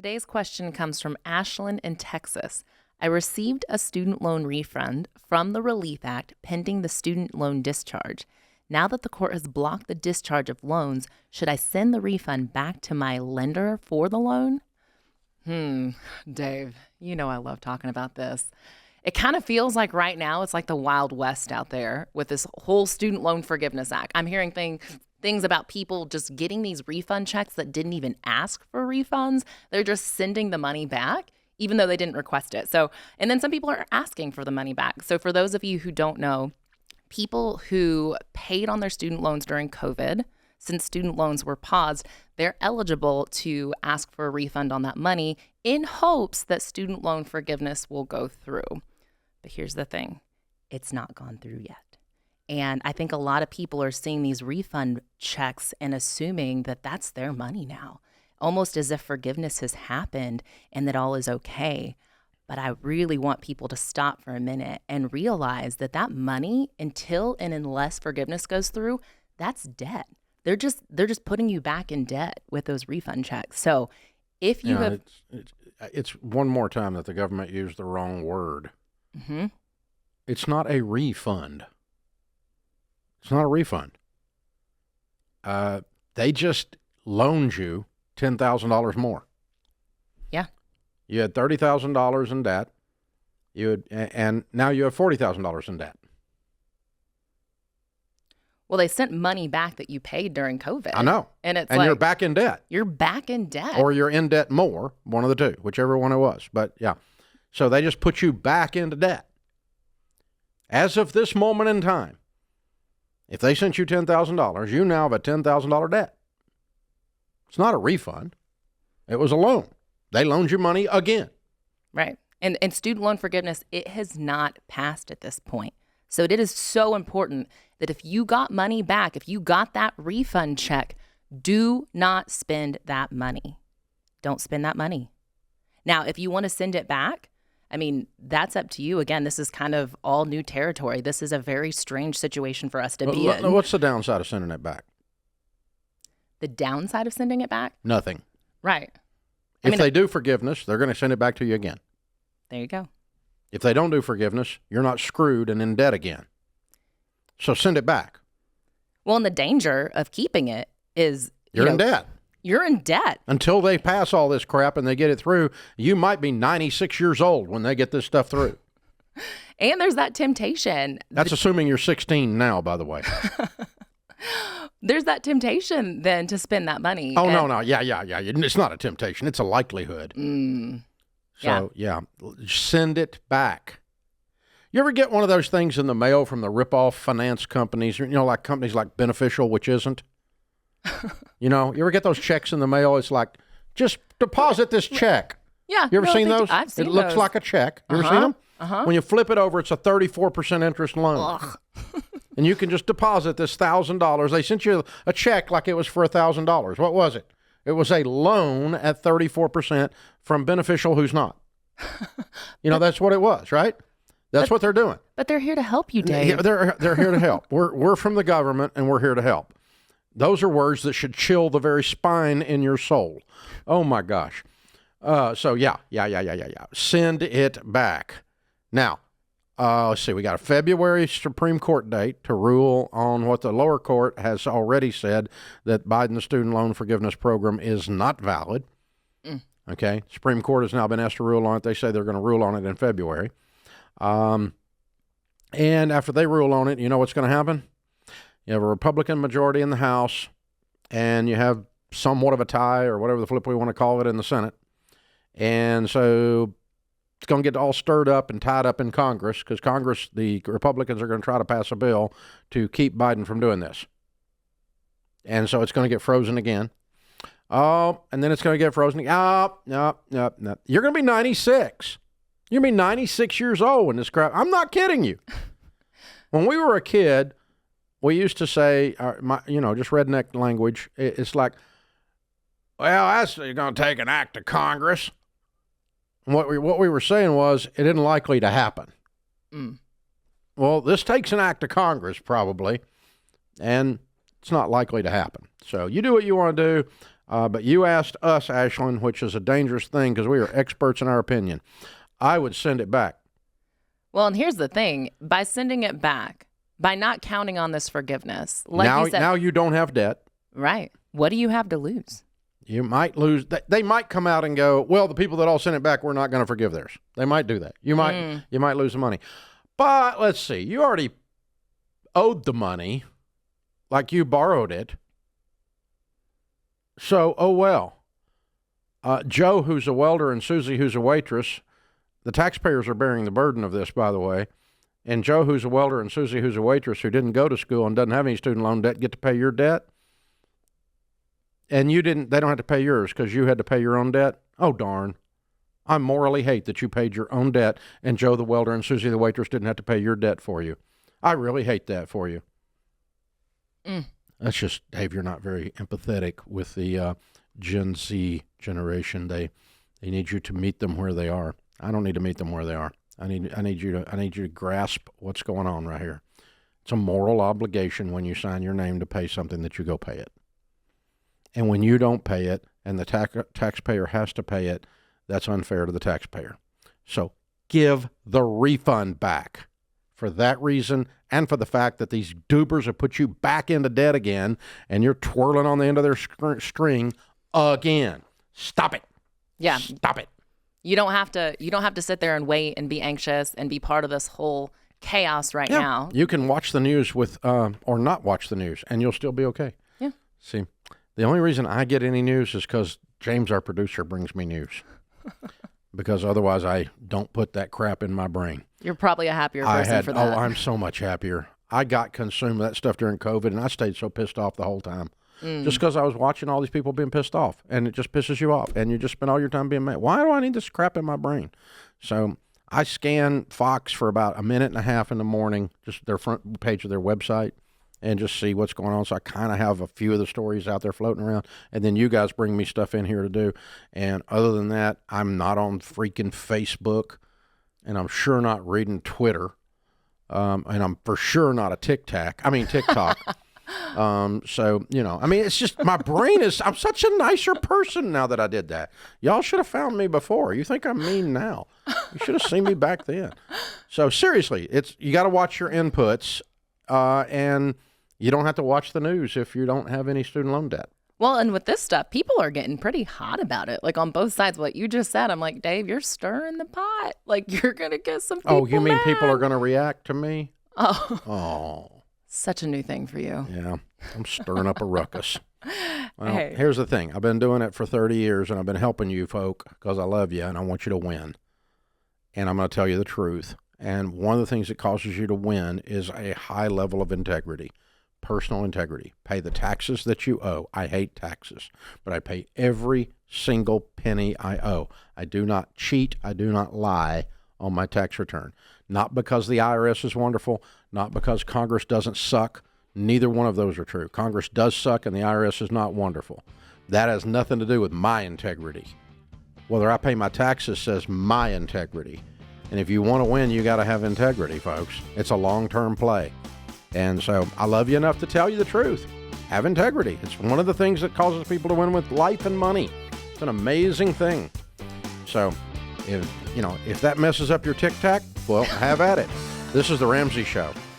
Today's question comes from Ashland in Texas. I received a student loan refund from the Relief Act pending the student loan discharge. Now that the court has blocked the discharge of loans, should I send the refund back to my lender for the loan? Dave, you know I love talking about this. It kind of feels like right now it's like the Wild West out there with this whole Student Loan Forgiveness Act. I'm hearing things about people just getting these refund checks that didn't even ask for refunds. They're just sending the money back, even though they didn't request it. And then some people are asking for the money back. So for those of you who don't know, people who paid on their student loans during COVID, since student loans were paused, they're eligible to ask for a refund on that money in hopes that student loan forgiveness will go through. But here's the thing, it's not gone through yet. And I think a lot of people are seeing these refund checks and assuming that that's their money now, almost as if forgiveness has happened and that all is okay. But I really want people to stop for a minute and realize that that money, until and unless forgiveness goes through, that's debt. They're just putting you back in debt with those refund checks. So if you have... It's one more time that the government used the wrong word. Mm-hmm. It's not a refund. It's not a refund. They just loaned you $10,000 more. Yeah. You had $30,000 in debt. And now you have $40,000 in debt. Well, they sent money back that you paid during COVID. I know. And it's you're back in debt. You're back in debt. Or you're in debt more, one of the two, whichever one it was. But yeah. So they just put you back into debt. As of this moment in time, if they sent you $10,000, you now have a $10,000 debt. It's not a refund. It was a loan. They loaned you money again. Right. And student loan forgiveness, it has not passed at this point. So it is so important that if you got money back, if you got that refund check, do not spend that money. Don't spend that money. Now, if you want to send it back, I mean, that's up to you. Again, this is kind of all new territory. This is a very strange situation for us to be in. What's the downside of sending it back? The downside of sending it back? Nothing. Right. If they do forgiveness, they're going to send it back to you again. There you go. If they don't do forgiveness, you're not screwed and in debt again. So send it back. Well, and the danger of keeping it is... You're in debt. You're in debt. Until they pass all this crap and they get it through, you might be 96 years old when they get this stuff through. And there's that temptation. That's assuming you're 16 now, by the way. There's that temptation then to spend that money. Oh, no. Yeah. It's not a temptation. It's a likelihood. So, yeah, send it back. You ever get one of those things in the mail from the rip-off finance companies, like companies like Beneficial, which isn't? You ever get those checks in the mail? It's like, just deposit this check. Yeah. You ever seen those? I've seen those. It looks like a check. You ever seen them? Uh-huh. When you flip it over, it's a 34% interest loan. And you can just deposit this $1,000. They sent you a check like it was for $1,000. What was it? It was a loan at 34% from Beneficial who's not. That's what it was, right? That's what they're doing. But they're here to help you, Dave. Yeah, they're here to help. We're from the government, and we're here to help. Those are words that should chill the very spine in your soul. Oh, my gosh. So, yeah. Send it back. Now, let's see. We got a February Supreme Court date to rule on what the lower court has already said, that Biden's student loan forgiveness program is not valid. Okay? Supreme Court has now been asked to rule on it. They say they're going to rule on it in February. And after they rule on it, you know what's going to happen? You have a Republican majority in the House, and you have somewhat of a tie, or whatever the flip we want to call it, in the Senate. And so it's going to get all stirred up and tied up in Congress, because the Republicans are going to try to pass a bill to keep Biden from doing this. And so it's going to get frozen again. Oh, and then it's going to get frozen again. Oh, no. You're going to be 96. You're going to be 96 years old when this crap. I'm not kidding you. When we were a kid, we used to say, just redneck language. It's like, well, that's going to take an act of Congress. And what we were saying was it isn't likely to happen. Well, this takes an act of Congress probably, and it's not likely to happen. So you do what you want to do. But you asked us, Ashlyn, which is a dangerous thing because we are experts in our opinion. I would send it back. Well, and here's the thing. By sending it back, by not counting on this forgiveness, like you said, now you don't have debt. right, what do you have to lose? You might lose. They might come out and go, well, the people that all sent it back, we're not going to forgive theirs. They might do that. You might lose the money. But let's see. You already owed the money like you borrowed it. So, oh well. Joe, who's a welder, and Susie, who's a waitress, the taxpayers are bearing the burden of this, by the way. And Joe, who's a welder, and Susie, who's a waitress, who didn't go to school and doesn't have any student loan debt, get to pay your debt. And you didn't. They don't have to pay yours because you had to pay your own debt. Oh, darn. I morally hate that you paid your own debt and Joe, the welder, and Susie, the waitress, didn't have to pay your debt for you. I really hate that for you. That's just, Dave, you're not very empathetic with the Gen Z generation. They need you to meet them where they are. I don't need to meet them where they are. I need you to grasp what's going on right here. It's a moral obligation when you sign your name to pay something that you go pay it. And when you don't pay it and the taxpayer has to pay it, that's unfair to the taxpayer. So give the refund back for that reason and for the fact that these dupers have put you back into debt again and you're twirling on the end of their string again. Stop it. Yeah. Stop it. You don't have to sit there and wait and be anxious and be part of this whole chaos right now. You can watch the news with or not watch the news and you'll still be okay. Yeah. See, the only reason I get any news is because James, our producer, brings me news. Because otherwise I don't put that crap in my brain. You're probably a happier person for that. Oh, I'm so much happier. I got consumed with that stuff during COVID, and I stayed so pissed off the whole time. Just because I was watching all these people being pissed off, and it just pisses you off, and you just spend all your time being mad. Why do I need this crap in my brain? So I scan Fox for about a minute and a half in the morning, just their front page of their website, and just see what's going on. So I kind of have a few of the stories out there floating around. And then you guys bring me stuff in here to do. And other than that, I'm not on freaking Facebook. And I'm sure not reading Twitter. And I'm for sure not a TikTok. So, it's just my brain I'm such a nicer person now that I did that. Y'all should have found me before. You think I'm mean now. You should have seen me back then. So seriously, you got to watch your inputs. And you don't have to watch the news if you don't have any student loan debt. Well, and with this stuff, people are getting pretty hot about it. Like on both sides, what you just said, I'm like, Dave, you're stirring the pot. Like you're going to get some people Oh, you mean mad. people are going to react to me? Oh. Such a new thing for you. Yeah, I'm stirring up a ruckus. Well, Hey. Here's the thing. I've been doing it for 30 years, and I've been helping you folk because I love you, and I want you to win. And I'm going to tell you the truth. And one of the things that causes you to win is a high level of integrity, personal integrity. Pay the taxes that you owe. I hate taxes, but I pay every single penny I owe. I do not cheat. I do not lie on my tax return. Not because the IRS is wonderful, not because Congress doesn't suck. Neither one of those are true. Congress does suck and the IRS is not wonderful. That has nothing to do with my integrity. Whether I pay my taxes says my integrity. And if you want to win, you got to have integrity, folks. It's a long-term play. And so I love you enough to tell you the truth. Have integrity. It's one of the things that causes people to win with life and money. It's an amazing thing. So if that messes up your tic-tac, well, have at it. This is The Ramsey Show.